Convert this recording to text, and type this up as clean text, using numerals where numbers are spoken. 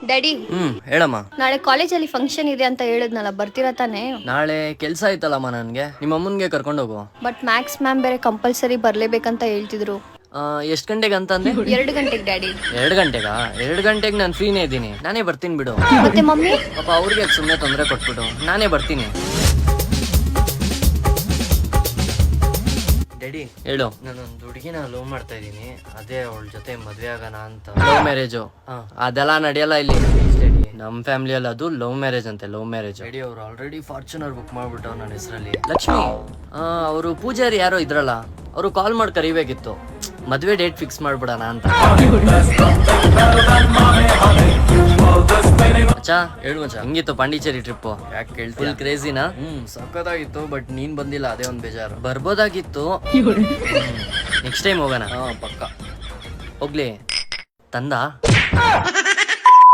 Daddy, ಹೇಳಮ್ಮ. ನಾಳೆ ಕಾಲೇಜಲ್ಲಿ ಫಂಕ್ಷನ್ ಇದೆ ಅಂತ ಹೇಳಿದ್ನಲ್ಲ, ಬರ್ತೀರಾ ತಾನೇ? ನಾಳೆ ಕೆಲ್ಸ ಐತಲ್ಲಮ್ಮ ನನ್ಗೆ. ನಿಮ್ಮ ಅಮ್ಮನ್ಗೆ ಕರ್ಕೊಂಡೋಗು. ಬಟ್ ಮ್ಯಾಕ್ಸ್ ಮ್ಯಾಮ್ ಬೇರೆ ಕಂಪಲ್ಸರಿ ಬರ್ಲೇಬೇಕಂತ ಹೇಳ್ತಿದ್ರು. ಎಷ್ಟ್ ಗಂಟೆಗೆ ಅಂತಂದೆ? 2 ಗಂಟೆಗೆ ಡ್ಯಾಡಿ. 2 ಗಂಟೆಗಾ? 2 ಗಂಟೆಗೆ ನಾನು ಫ್ರೀನೇ ಇದ್ದೀನಿ, ನಾನೇ ಬರ್ತೀನಿ ಬಿಡು. ಮತ್ತೆ ಮಮ್ಮಿ? ಪಾಪ ಅವ್ರಿಗೆ ಸುಮ್ಮನೆ ತೊಂದರೆ ಕೊಟ್ಬಿಟ್ಟು ನಾನೇ ಬರ್ತೀನಿ. ಡ್ಯಾಡಿ ಹೇಳು. ನಾನೊಂದು ಹುಡುಗಿನ ಲವ್ ಮಾಡ್ತಾ ಇದ್ದೀನಿ, ಅದೇ ಅವಳ ಜೊತೆ ಮದ್ವೆ ಆಗೋಣ ಅಂತ. ಲವ್ ಮ್ಯಾರೇಜು ಅದೆಲ್ಲ ನಡೆಯಲ್ಲ ಇಲ್ಲಿ. ನಮ್ ಫ್ಯಾಮಿಲಿಯಲ್ಲಿ ಅದು ಲವ್ ಮ್ಯಾರೇಜ್ ಅಂತೆ, ಲವ್ ಮ್ಯಾರೇಜ್. ಡ್ಯಾಡಿ ಅವ್ರು ಆಲ್ರೆಡಿ ಫಾರ್ಚುನರ್ ಬುಕ್ ಮಾಡ್ಬಿಟ್ಟು ನನ್ನ ಹೆಸರಲ್ಲಿ. ಲಕ್ಷ್ಮಿ ಅವರು ಪೂಜಾರಿ ಯಾರೋ ಇದ್ರಲ್ಲ, ಅವರು ಕಾಲ್ ಮಾಡಿ ಕರಿಬೇಕಿತ್ತು, ಮದ್ವೆ ಡೇಟ್ ಫಿಕ್ಸ್ ಮಾಡ್ಬಿಡೋಣ ಅಂತ. ಮಚ್ಚಾ ಹೇಳು ಮಚ್ಚಾ, ಹೆಂಗಿತ್ತು ಪಾಂಡಿಚೇರಿ ಟ್ರಿಪ್? ಯಾಕೆ ಕೇಳ್ತಿ? ಫುಲ್ ಕ್ರೇಜಿನಾ? ಸಖತ್ತಾಗಿತ್ತು, ಬಟ್ ನೀನ್ ಬಂದಿಲ್ಲ, ಅದೇ ಒಂದ್ ಬೇಜಾರು. ಬರ್ಬೋದಾಗಿತ್ತು, ನೆಕ್ಸ್ಟ್ ಟೈಮ್ ಹೋಗೋಣ. ಪಕ್ಕ ಹೋಗ್ಲಿ. ತಂದ